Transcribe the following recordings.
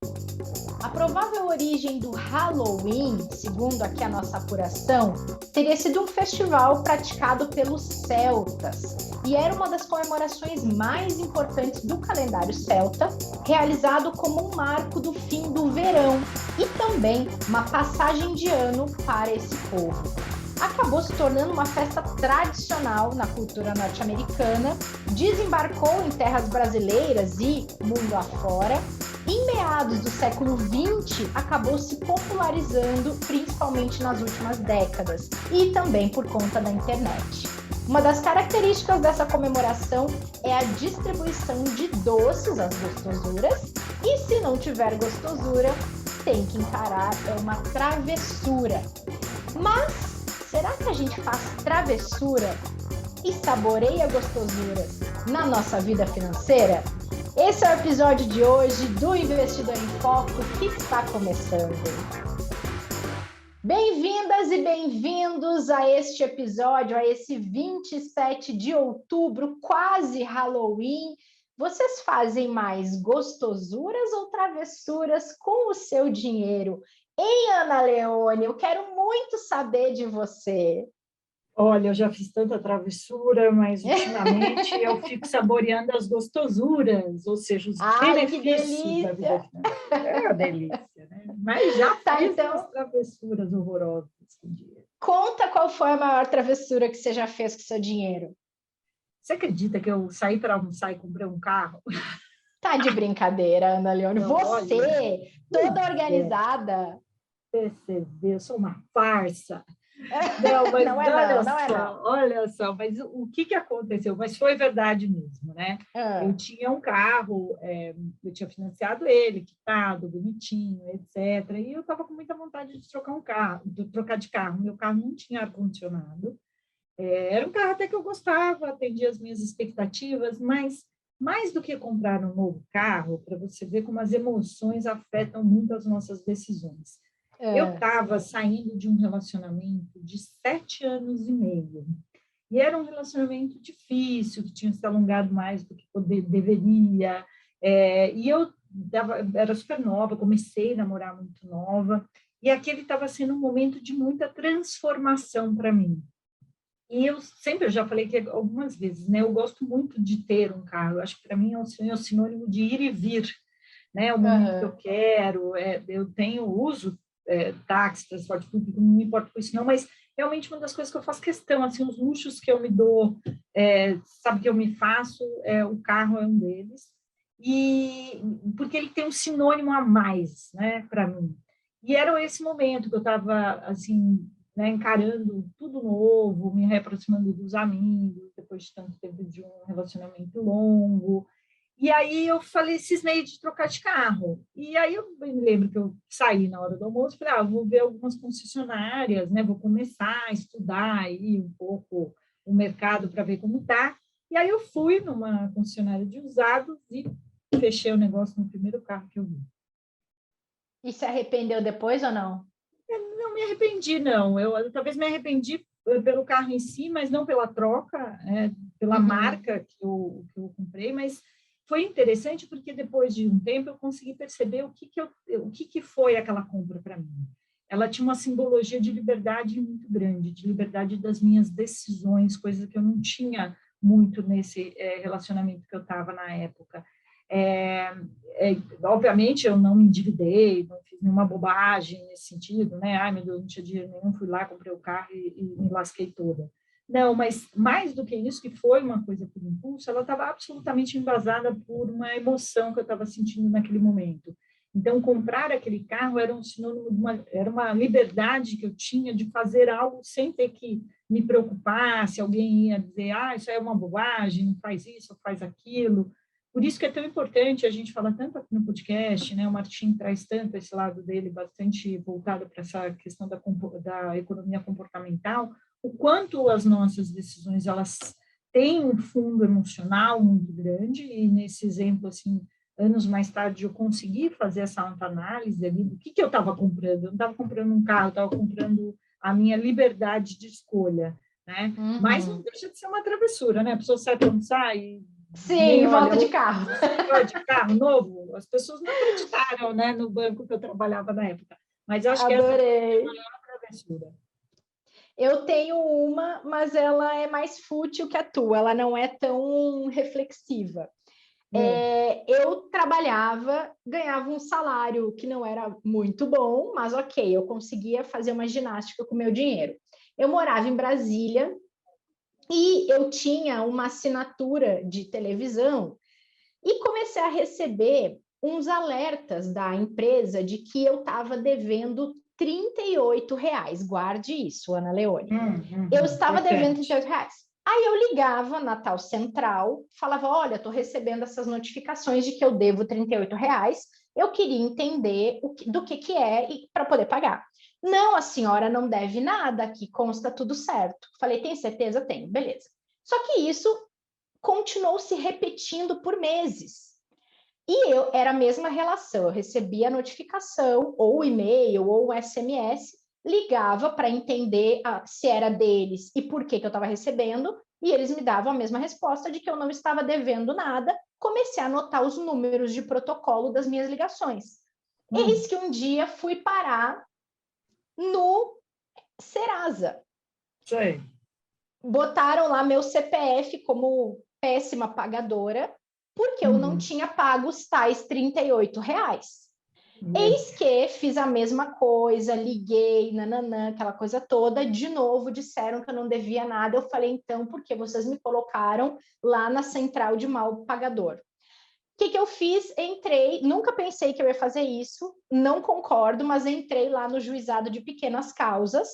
A provável origem do Halloween, segundo aqui a nossa apuração, teria sido um festival praticado pelos celtas e era uma das comemorações mais importantes do calendário celta, realizado como um marco do fim do verão e também uma passagem de ano para esse povo. Acabou se tornando uma festa tradicional na cultura norte-americana, desembarcou em terras brasileiras e mundo afora. Em meados do século XX, acabou se popularizando, principalmente nas últimas décadas, e também por conta da internet. Uma das características dessa comemoração é a distribuição de doces às gostosuras, e se não tiver gostosura, tem que encarar, é uma travessura. Mas será que a gente faz travessura e saboreia gostosuras na nossa vida financeira? Esse é o episódio de hoje do Investidor em Foco que está começando. Bem-vindas e bem-vindos a este episódio, a esse 27 de outubro, quase Halloween. Vocês fazem mais gostosuras ou travessuras com o seu dinheiro? Hein, Ana Leone? Eu quero muito saber de você. Olha, eu já fiz tanta travessura, mas ultimamente eu fico saboreando as gostosuras, ou seja, os benefícios da vida financeira. É uma delícia, né? Mas já fiz umas travessuras horrorosas com dinheiro. Conta qual foi a maior travessura que você já fez com seu dinheiro. Você acredita que eu saí para almoçar e comprei um carro? Tá de brincadeira, Ana Leone. Não, você, olha, toda organizada. Você vê, eu sou uma farsa. Não, mas não é não. Olha só, mas o que aconteceu? Mas foi verdade mesmo, né? Eu tinha um carro, eu tinha financiado ele, quitado, bonitinho, etc. E eu estava com muita vontade de trocar de carro. Meu carro não tinha ar-condicionado. Era um carro até que eu gostava, atendia as minhas expectativas, mas mais do que comprar um novo carro, para você ver como as emoções afetam muito as nossas decisões. Eu estava saindo de um relacionamento de 7 anos e meio. E era um relacionamento difícil, que tinha se alongado mais do que deveria. E eu era super nova, comecei a namorar muito nova. E aquele estava sendo um momento de muita transformação para mim. E eu já falei que algumas vezes, né? Eu gosto muito de ter um carro. Eu acho que para mim é um sinônimo de ir e vir, né? O momento que eu quero, eu uso táxi, transporte público, não me importo com isso não, mas realmente uma das coisas que eu faço questão, assim, os luxos que eu me dou, sabe, que eu me faço, o carro é um deles, e porque ele tem um sinônimo a mais, né, para mim. E era esse momento que eu estava, assim, né, encarando tudo novo, me reaproximando dos amigos, depois de tanto tempo de um relacionamento longo. E aí eu falei, cismei de trocar de carro. E aí eu me lembro que eu saí na hora do almoço, falei, vou ver algumas concessionárias, né? Vou começar a estudar aí um pouco o mercado para ver como está. E aí eu fui numa concessionária de usados e fechei o negócio no primeiro carro que eu vi. E se arrependeu depois ou não? Eu não me arrependi, não. Eu talvez me arrependi pelo carro em si, mas não pela troca, pela marca que eu comprei, mas foi interessante porque depois de um tempo eu consegui perceber o que foi aquela compra para mim. Ela tinha uma simbologia de liberdade muito grande, de liberdade das minhas decisões, coisas que eu não tinha muito nesse relacionamento que eu estava na época. Obviamente eu não me endividei, não fiz nenhuma bobagem nesse sentido, né? Ai, meu Deus, não tinha dinheiro nenhum, fui lá, comprei o carro e me lasquei toda. Não, mas mais do que isso, que foi uma coisa por impulso, ela estava absolutamente embasada por uma emoção que eu estava sentindo naquele momento. Então, comprar aquele carro era um sinônimo era uma liberdade que eu tinha de fazer algo sem ter que me preocupar se alguém ia dizer, isso é uma bobagem, não faz isso, faz aquilo. Por isso que é tão importante, a gente fala tanto aqui no podcast, né? O Martin traz tanto esse lado dele, bastante voltado para essa questão da economia comportamental, o quanto as nossas decisões elas têm um fundo emocional muito grande, e nesse exemplo, assim, anos mais tarde, eu consegui fazer essa autoanálise ali do que eu estava comprando. Eu não estava comprando um carro, eu estava comprando a minha liberdade de escolha, né? Mas não deixa de ser uma travessura, né? A pessoa sai para almoçar e Sim, volta de carro. De carro novo, as pessoas não acreditaram, né, no banco que eu trabalhava na época. Mas eu acho que essa foi a maior travessura. Eu tenho uma, mas ela é mais fútil que a tua, ela não é tão reflexiva. Eu trabalhava, ganhava um salário que não era muito bom, mas ok, eu conseguia fazer uma ginástica com o meu dinheiro. Eu morava em Brasília e eu tinha uma assinatura de televisão e comecei a receber uns alertas da empresa de que eu estava devendo R$ 38. Guarde isso, Ana Leone. Eu estava devendo R$ 38. Aí eu ligava na tal central, falava, olha, estou recebendo essas notificações de que eu devo R$ 38, eu queria entender do que é para poder pagar. Não, a senhora não deve nada, aqui consta tudo certo. Falei, tem certeza? Tenho, beleza. Só que isso continuou se repetindo por meses. E era a mesma relação, eu recebia a notificação, ou e-mail, ou um SMS, ligava para entender se era deles e por que eu estava recebendo, e eles me davam a mesma resposta de que eu não estava devendo nada. Comecei a anotar os números de protocolo das minhas ligações. Eis que um dia fui parar no Serasa. Sei. Botaram lá meu CPF como péssima pagadora, porque eu não tinha pago os tais R$ 38. Eis que fiz a mesma coisa, liguei, nananã, aquela coisa toda, de novo disseram que eu não devia nada. Eu falei, então, por que vocês me colocaram lá na central de mal pagador? O que eu fiz? Entrei, nunca pensei que eu ia fazer isso, não concordo, mas entrei lá no juizado de pequenas causas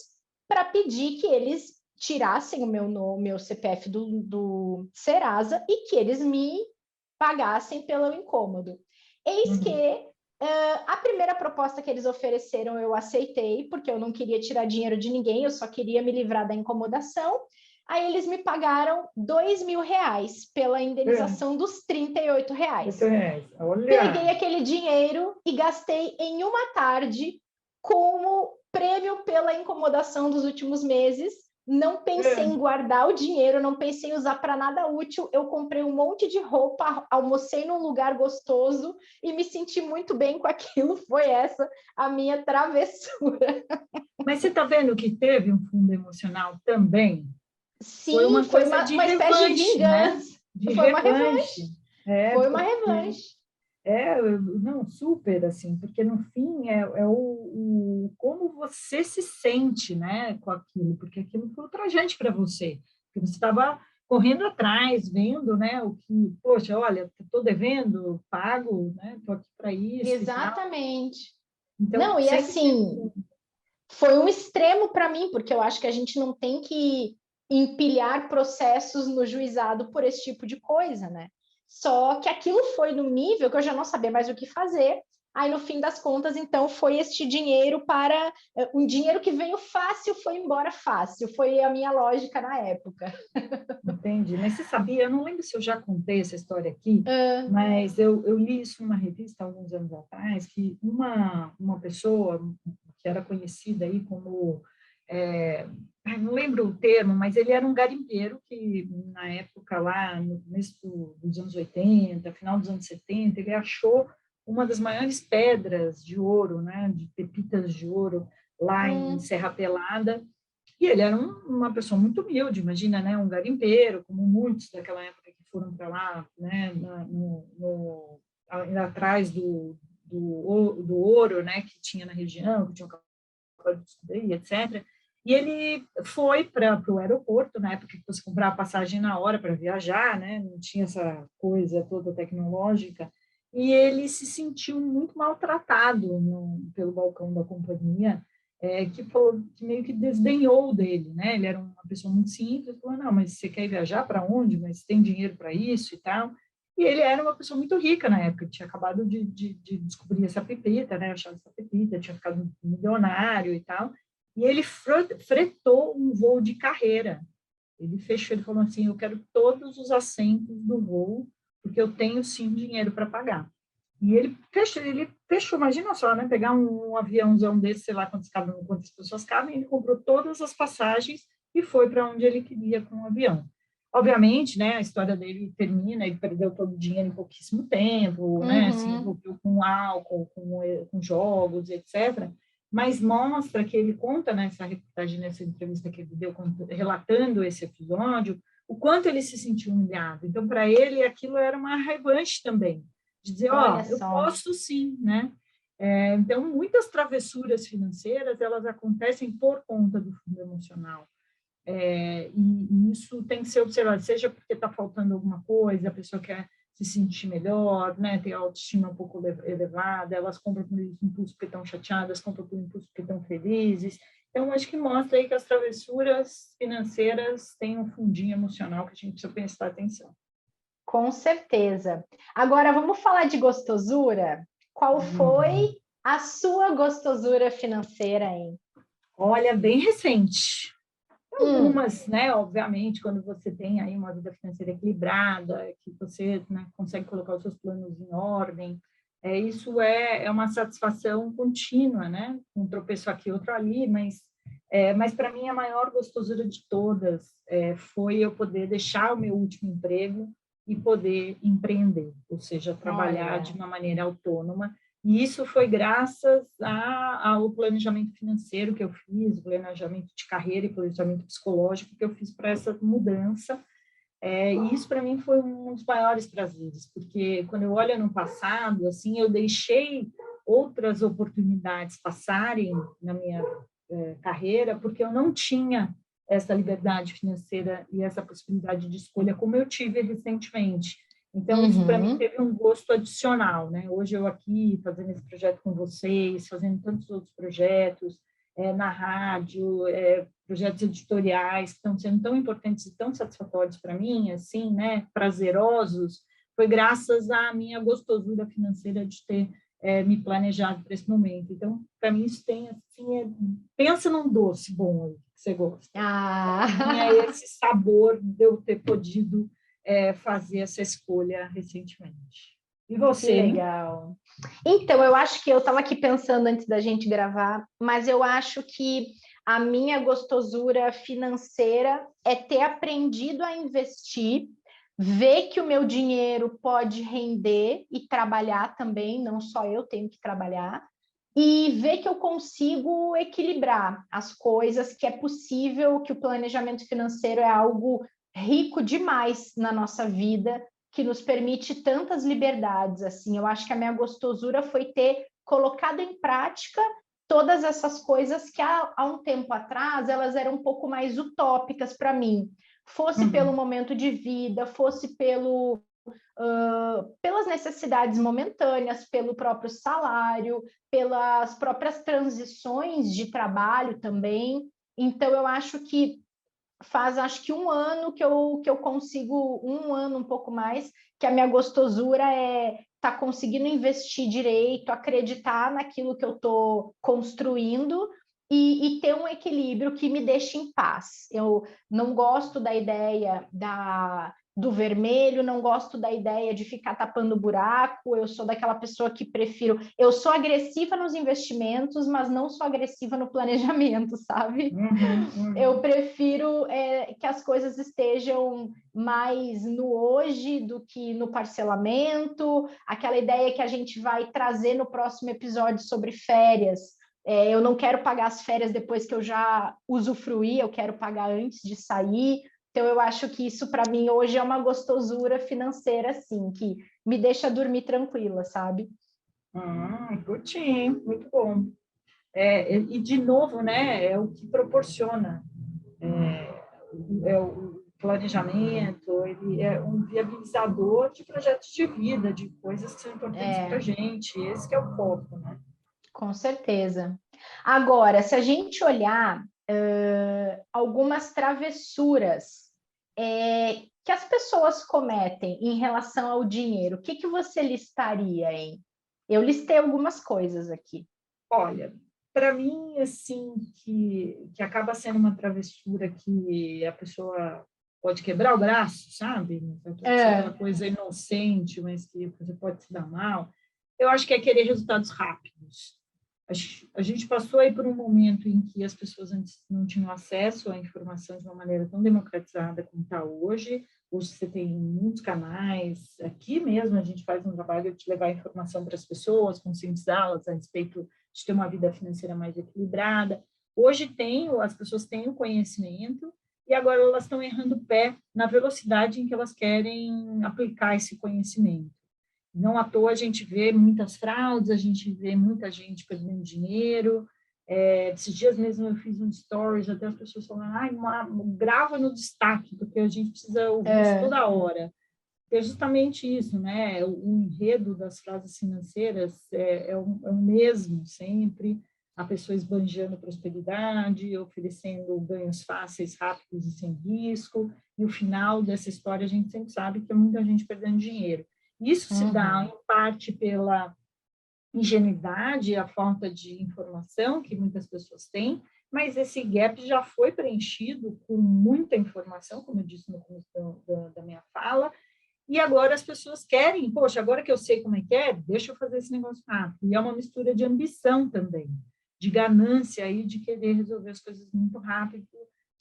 para pedir que eles tirassem o meu CPF do Serasa e que eles me pagassem pelo incômodo. Eis que a primeira proposta que eles ofereceram eu aceitei, porque eu não queria tirar dinheiro de ninguém, eu só queria me livrar da incomodação. Aí eles me pagaram R$ 2.000 pela indenização dos R$ 38. Olha. Peguei aquele dinheiro e gastei em uma tarde como prêmio pela incomodação dos últimos meses. Não pensei em guardar o dinheiro, não pensei em usar para nada útil. Eu comprei um monte de roupa, almocei num lugar gostoso e me senti muito bem com aquilo. Foi essa a minha travessura. Mas você está vendo que teve um fundo emocional também? Sim, foi uma espécie de vingança. Né? Foi uma revanche. Foi uma revanche. Não, super, assim, porque no fim é o como você se sente, né, com aquilo, porque aquilo foi ultrajante para você, porque você estava correndo atrás, vendo, né, o que, poxa, olha, estou devendo, pago, né, estou aqui para isso. Exatamente. Então, não, e assim, foi um extremo para mim, porque eu acho que a gente não tem que empilhar processos no juizado por esse tipo de coisa, né? Só que aquilo foi num nível que eu já não sabia mais o que fazer. Aí, no fim das contas, então, foi este dinheiro para... Um dinheiro que veio fácil, foi embora fácil. Foi a minha lógica na época. Entendi. Mas você sabia, eu não lembro se eu já contei essa história aqui, mas eu li isso numa revista há alguns anos atrás, que uma pessoa que era conhecida aí como... não lembro o termo, mas ele era um garimpeiro que, na época lá, no começo dos anos 80, final dos anos 70, ele achou uma das maiores pedras de ouro, né, de pepitas de ouro, lá em Serra Pelada, e ele era uma pessoa muito humilde, imagina, né, um garimpeiro, como muitos daquela época que foram para lá, né, atrás do ouro, né, que tinha na região, que tinha acabado de descobrir, etc., e ele foi para o aeroporto, na época que você comprava passagem na hora para viajar, né? Não tinha essa coisa toda tecnológica, e ele se sentiu muito maltratado pelo balcão da companhia, que falou que meio que desdenhou dele, né? Ele era uma pessoa muito simples, falou, não, mas você quer viajar para onde? Mas tem dinheiro para isso e tal. E ele era uma pessoa muito rica na época, tinha acabado de descobrir essa pepita, né? Achado essa pepita, tinha ficado milionário e tal. E ele fretou um voo de carreira. Ele falou assim, eu quero todos os assentos do voo, porque eu tenho, sim, dinheiro para pagar. E ele fechou, imagina só, né? Pegar um aviãozão desse, sei lá quantas pessoas cabem, ele comprou todas as passagens e foi para onde ele queria com o avião. Obviamente, né, a história dele termina, ele perdeu todo o dinheiro em pouquíssimo tempo, né, se envolveu com álcool, com jogos, etc. Mas mostra que ele conta nessa reportagem, nessa entrevista que ele deu, relatando esse episódio, o quanto ele se sentiu humilhado. Então, para ele, aquilo era uma revanche também, de dizer, eu posso sim, né? Então, muitas travessuras financeiras, elas acontecem por conta do fundo emocional. E isso tem que ser observado, seja porque está faltando alguma coisa, a pessoa quer se sentir melhor, né, ter a autoestima um pouco elevada, elas compram por impulso porque estão chateadas, compram por impulso porque estão felizes. Então, acho que mostra aí que as travessuras financeiras têm um fundinho emocional que a gente precisa prestar atenção. Com certeza. Agora, vamos falar de gostosura? Qual foi a sua gostosura financeira, hein? Olha, bem recente. Algumas, né, obviamente, quando você tem aí uma vida financeira equilibrada, que você, né, consegue colocar os seus planos em ordem, isso é uma satisfação contínua, né? Um tropeço aqui, outro ali, mas para mim a maior gostosura de todas foi eu poder deixar o meu último emprego e poder empreender, ou seja, trabalhar de uma maneira autônoma. E isso foi graças ao planejamento financeiro que eu fiz, planejamento de carreira e planejamento psicológico que eu fiz para essa mudança. E isso, para mim, foi um dos maiores prazeres, porque quando eu olho no passado, assim, eu deixei outras oportunidades passarem na minha carreira, porque eu não tinha essa liberdade financeira e essa possibilidade de escolha como eu tive recentemente. Então, isso para mim teve um gosto adicional, né? Hoje eu aqui fazendo esse projeto com vocês, fazendo tantos outros projetos na rádio, projetos editoriais que estão sendo tão importantes e tão satisfatórios para mim, assim, né? Prazerosos, foi graças à minha gostosura financeira de ter me planejado para esse momento. Então, para mim isso tem assim, pensa num doce bom aí, que você gosta. Tinha esse sabor de eu ter podido fazer essa escolha recentemente. E você? Que legal. Então, eu acho que eu estava aqui pensando antes da gente gravar, mas eu acho que a minha gostosura financeira é ter aprendido a investir, ver que o meu dinheiro pode render e trabalhar também, não só eu tenho que trabalhar, e ver que eu consigo equilibrar as coisas, que é possível, que o planejamento financeiro é algo rico demais na nossa vida, que nos permite tantas liberdades, assim. Eu acho que a minha gostosura foi ter colocado em prática todas essas coisas que há um tempo atrás elas eram um pouco mais utópicas para mim. Fosse pelo momento de vida, fosse pelas necessidades momentâneas, pelo próprio salário, pelas próprias transições de trabalho também. Então, eu acho que acho que um ano que eu consigo, um ano, um pouco mais, que a minha gostosura é estar conseguindo investir direito, acreditar naquilo que eu estou construindo e ter um equilíbrio que me deixe em paz. Eu não gosto da ideia do vermelho, não gosto da ideia de ficar tapando buraco, eu sou daquela pessoa que prefiro... Eu sou agressiva nos investimentos, mas não sou agressiva no planejamento, sabe? Eu prefiro que as coisas estejam mais no hoje do que no parcelamento, aquela ideia que a gente vai trazer no próximo episódio sobre férias. Eu não quero pagar as férias depois que eu já usufruí, eu quero pagar antes de sair. Então, eu acho que isso, para mim, hoje é uma gostosura financeira, assim, que me deixa dormir tranquila, sabe? Curti, muito bom. E, de novo, né, é o que proporciona o planejamento, ele é um viabilizador de projetos de vida, de coisas que são importantes para a gente. Esse que é o foco, né? Com certeza. Agora, se a gente olhar algumas travessuras que as pessoas cometem em relação ao dinheiro, o que você listaria, hein? Eu listei algumas coisas aqui. Olha, para mim, assim, que acaba sendo uma travessura que a pessoa pode quebrar o braço, sabe? Aquela coisa inocente, mas que você pode se dar mal. Eu acho que é querer resultados rápidos. A gente passou aí por um momento em que as pessoas antes não tinham acesso à informação de uma maneira tão democratizada como está hoje. Hoje você tem muitos canais. Aqui mesmo a gente faz um trabalho de levar informação para as pessoas, conscientizá-las a respeito de ter uma vida financeira mais equilibrada. Hoje as pessoas têm o conhecimento e agora elas estão errando o pé na velocidade em que elas querem aplicar esse conhecimento. Não à toa a gente vê muitas fraudes, a gente vê muita gente perdendo dinheiro. Esses dias mesmo eu fiz um stories, até as pessoas falando, grava no destaque, porque a gente precisa ouvir isso toda hora. É justamente isso, né? O enredo das frases financeiras é o mesmo sempre, a pessoa esbanjando prosperidade, oferecendo ganhos fáceis, rápidos e sem risco, e o final dessa história a gente sempre sabe que é muita gente perdendo dinheiro. Isso se dá, em parte, pela ingenuidade, a falta de informação que muitas pessoas têm, mas esse gap já foi preenchido com muita informação, como eu disse no começo da minha fala, e agora as pessoas querem, poxa, agora que eu sei como é que é, deixa eu fazer esse negócio rápido. E é uma mistura de ambição também, de ganância e de querer resolver as coisas muito rápido,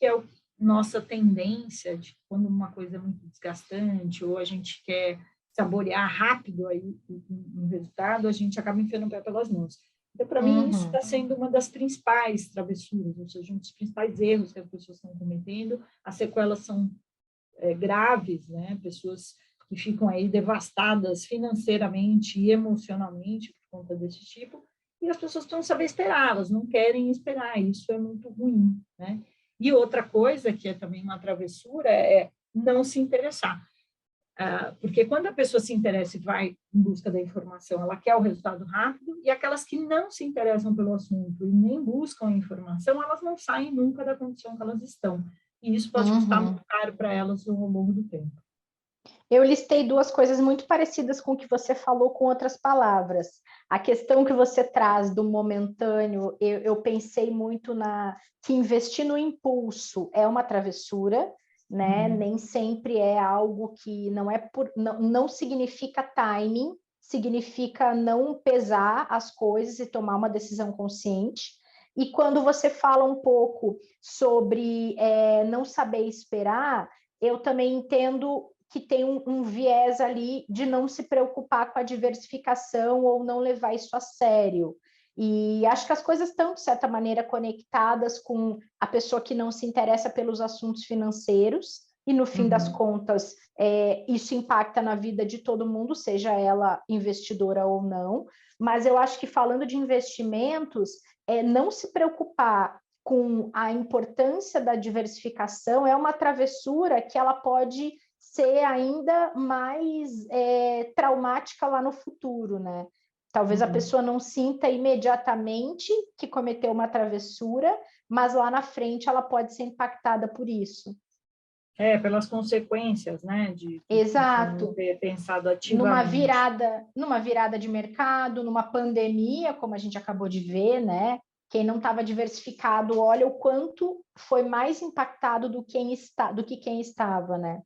que é a nossa tendência de quando uma coisa é muito desgastante ou a gente quer saborear rápido aí um resultado, a gente acaba enfiando o pé pelas mãos. Então, para mim, isso está sendo uma das principais travessuras, ou seja, um dos principais erros que as pessoas estão cometendo. As sequelas são graves, né? Pessoas que ficam aí devastadas financeiramente e emocionalmente por conta desse tipo, e as pessoas precisam saber esperar, elas não querem esperar, isso é muito ruim, né? E outra coisa que é também uma travessura é não se interessar. Porque quando a pessoa se interessa e vai em busca da informação, ela quer o resultado rápido, e aquelas que não se interessam pelo assunto e nem buscam a informação, elas não saem nunca da condição que elas estão. E isso pode custar muito caro para elas ao longo do tempo. Eu listei duas coisas muito parecidas com o que você falou, com outras palavras. A questão que você traz do momentâneo, eu pensei muito que investir no impulso é uma travessura, né? Nem sempre é algo que não significa timing, significa não pesar as coisas e tomar uma decisão consciente. E quando você fala um pouco sobre não saber esperar, eu também entendo que tem um viés ali de não se preocupar com a diversificação ou não levar isso a sério. E acho que as coisas estão, de certa maneira, conectadas com a pessoa que não se interessa pelos assuntos financeiros, e no fim das contas, isso impacta na vida de todo mundo, seja ela investidora ou não. Mas eu acho que, falando de investimentos, não se preocupar com a importância da diversificação é uma travessura que ela pode ser ainda mais traumática lá no futuro, né? Talvez a pessoa não sinta imediatamente que cometeu uma travessura, mas lá na frente ela pode ser impactada por isso. Pelas consequências, né? Exato. De ter pensado ativamente. Numa virada de mercado, numa pandemia, como a gente acabou de ver, né? Quem não estava diversificado, olha o quanto foi mais impactado do que quem estava, né?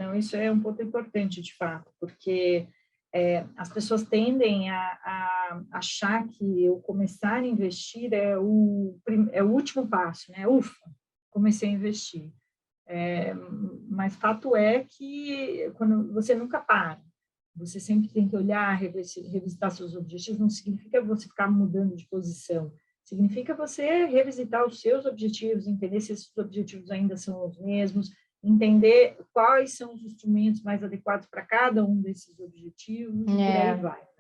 Não, isso é um ponto importante, de fato, porque as pessoas tendem a achar que o começar a investir é o último passo, né? Ufa, comecei a investir. Mas fato é que quando você nunca para, você sempre tem que olhar, revisitar seus objetivos, não significa você ficar mudando de posição, significa você revisitar os seus objetivos, entender se esses objetivos ainda são os mesmos, entender quais são os instrumentos mais adequados para cada um desses objetivos, e por aí vai.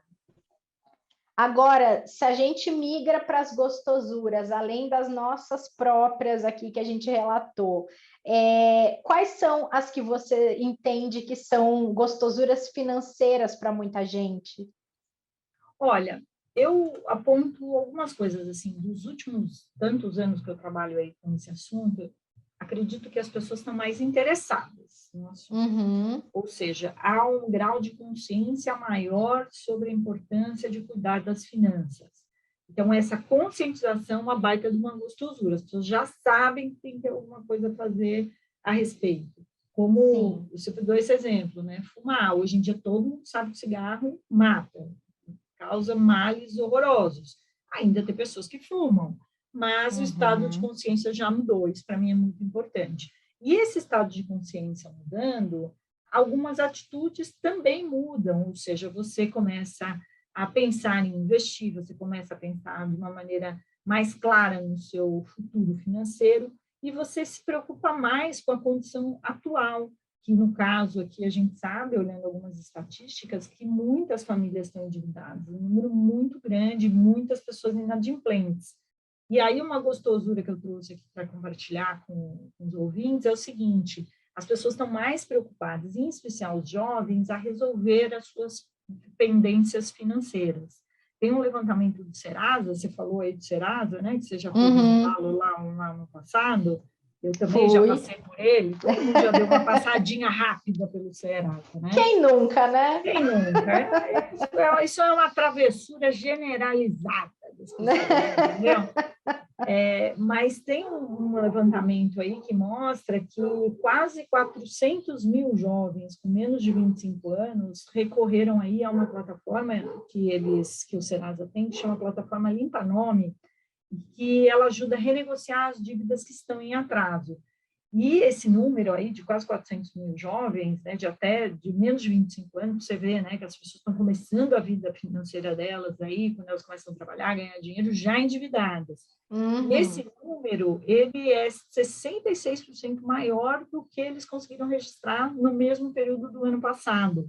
Agora, se a gente migra para as gostosuras, além das nossas próprias aqui que a gente relatou, quais são as que você entende que são gostosuras financeiras para muita gente? Olha, eu aponto algumas coisas, assim, dos últimos tantos anos que eu trabalho aí com esse assunto, acredito que as pessoas estão mais interessadas no assunto. Ou seja, há um grau de consciência maior sobre a importância de cuidar das finanças. Então, essa conscientização é uma baita de uma gostosura. As pessoas já sabem que tem que ter alguma coisa a fazer a respeito. Como você deu esse exemplo, né? Fumar. Hoje em dia, todo mundo sabe que cigarro mata, causa males horrorosos. ainda tem pessoas que fumam, mas o estado de consciência já mudou, isso para mim é muito importante. E esse estado de consciência mudando, algumas atitudes também mudam, ou seja, você começa a pensar em investir, você começa a pensar de uma maneira mais clara no seu futuro financeiro e você se preocupa mais com a condição atual, que no caso aqui a gente sabe, olhando algumas estatísticas, que muitas famílias estão endividadas, um número muito grande, muitas pessoas inadimplentes. E aí uma gostosura que eu trouxe aqui para compartilhar com os ouvintes é o seguinte, as pessoas estão mais preocupadas, em especial os jovens, a resolver as suas pendências financeiras. Tem um levantamento do Serasa, você falou aí do Serasa, né, que você já foi visitá-lo lá no passado, eu também já passei por ele, todo mundo já deu uma passadinha rápida pelo Serasa, né? Quem nunca, né? Quem nunca? Isso é uma travessura generalizada das pessoas, entendeu? Mas tem um levantamento aí que mostra que quase 400 mil jovens com menos de 25 anos recorreram aí a uma plataforma que o Serasa tem, que chama plataforma Limpa Nome, que ela ajuda a renegociar as dívidas que estão em atraso. E esse número aí de quase 400 mil jovens, né, de menos de 25 anos, você vê, né, que as pessoas estão começando a vida financeira delas aí, quando elas começam a trabalhar, ganhar dinheiro, já endividadas. E esse número, ele é 66% maior do que eles conseguiram registrar no mesmo período do ano passado.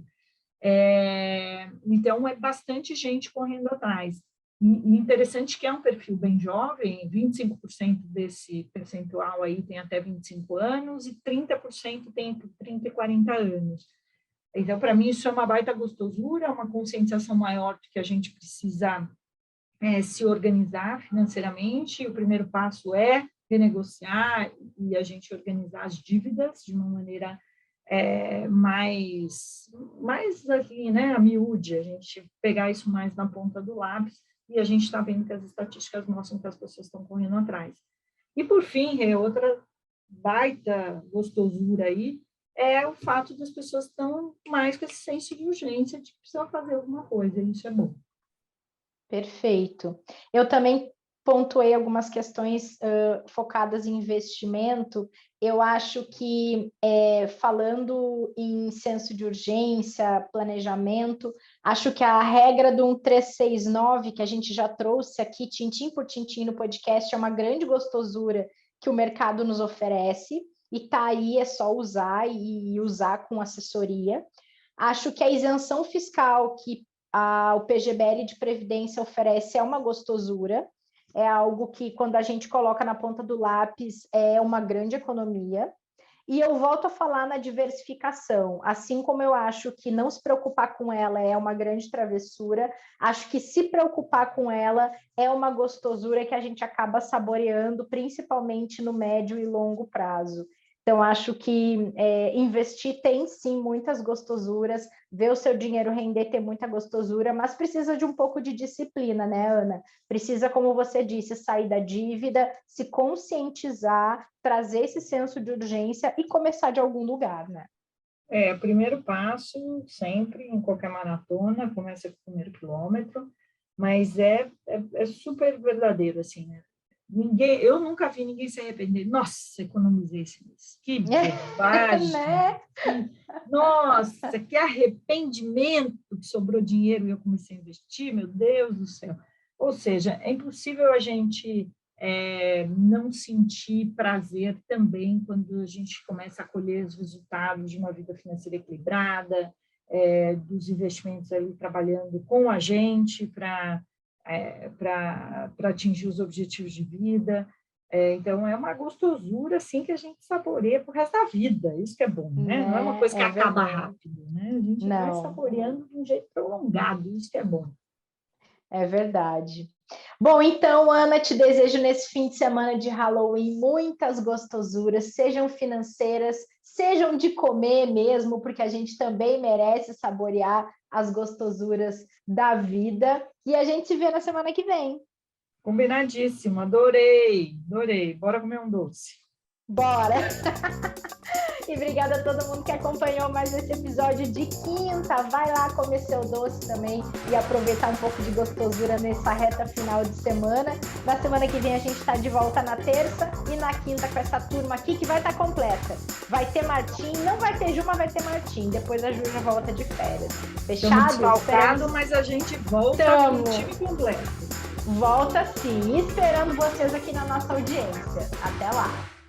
Então, é bastante gente correndo atrás. E interessante que é um perfil bem jovem, 25% desse percentual aí tem até 25 anos e 30% tem entre 30 e 40 anos. Então, para mim, isso é uma baita gostosura, uma conscientização maior de que a gente precisa se organizar financeiramente. O primeiro passo é renegociar e a gente organizar as dívidas de uma maneira mais assim, né, a miúde, a gente pegar isso mais na ponta do lápis. E a gente está vendo que as estatísticas mostram que as pessoas estão correndo atrás. E, por fim, outra baita gostosura aí é o fato das pessoas estão mais com esse senso de urgência de que precisam fazer alguma coisa, e isso é bom. Perfeito. Eu também pontuei algumas questões focadas em investimento. Eu acho que, falando em senso de urgência, planejamento, acho que a regra do 1369, que a gente já trouxe aqui, tintim por tintim no podcast, é uma grande gostosura que o mercado nos oferece, e tá aí, é só usar e usar com assessoria. Acho que a isenção fiscal que o PGBL de Previdência oferece é uma gostosura, é algo que, quando a gente coloca na ponta do lápis, é uma grande economia. E eu volto a falar na diversificação. Assim como eu acho que não se preocupar com ela é uma grande travessura, acho que se preocupar com ela é uma gostosura que a gente acaba saboreando, principalmente no médio e longo prazo. Então, acho que investir tem, sim, muitas gostosuras, ver o seu dinheiro render tem muita gostosura, mas precisa de um pouco de disciplina, né, Ana? Precisa, como você disse, sair da dívida, se conscientizar, trazer esse senso de urgência e começar de algum lugar, né? O primeiro passo, sempre, em qualquer maratona, começa com o primeiro quilômetro, mas é super verdadeiro, assim, né? Eu nunca vi ninguém se arrepender. Nossa, economizei esse mês. Que bobagem! Né? Nossa, que arrependimento que sobrou dinheiro e eu comecei a investir, meu Deus do céu. Ou seja, é impossível a gente não sentir prazer também quando a gente começa a colher os resultados de uma vida financeira equilibrada, dos investimentos ali trabalhando com a gente para atingir os objetivos de vida. Então, é uma gostosura assim, que a gente saboreia para o resto da vida. Isso que é bom, né? Não é uma coisa que acaba rápido, né? A gente vai saboreando de um jeito prolongado. Isso que é bom. É verdade. Bom, então, Ana, te desejo nesse fim de semana de Halloween muitas gostosuras, sejam financeiras, sejam de comer mesmo, porque a gente também merece saborear as gostosuras da vida. E a gente se vê na semana que vem. Combinadíssimo, adorei. Bora comer um doce. Bora! E obrigada a todo mundo que acompanhou mais esse episódio de quinta. Vai lá comer seu doce também e aproveitar um pouco de gostosura nessa reta final de semana. Na semana que vem a gente está de volta na terça e na quinta com essa turma aqui que vai estar completa. Vai ter Martim, não vai ter Ju, mas vai ter Martim. Depois a Ju já volta de férias. Fechado? Estamos mas a gente volta com o time completo. Volta sim, esperando vocês aqui na nossa audiência. Até lá!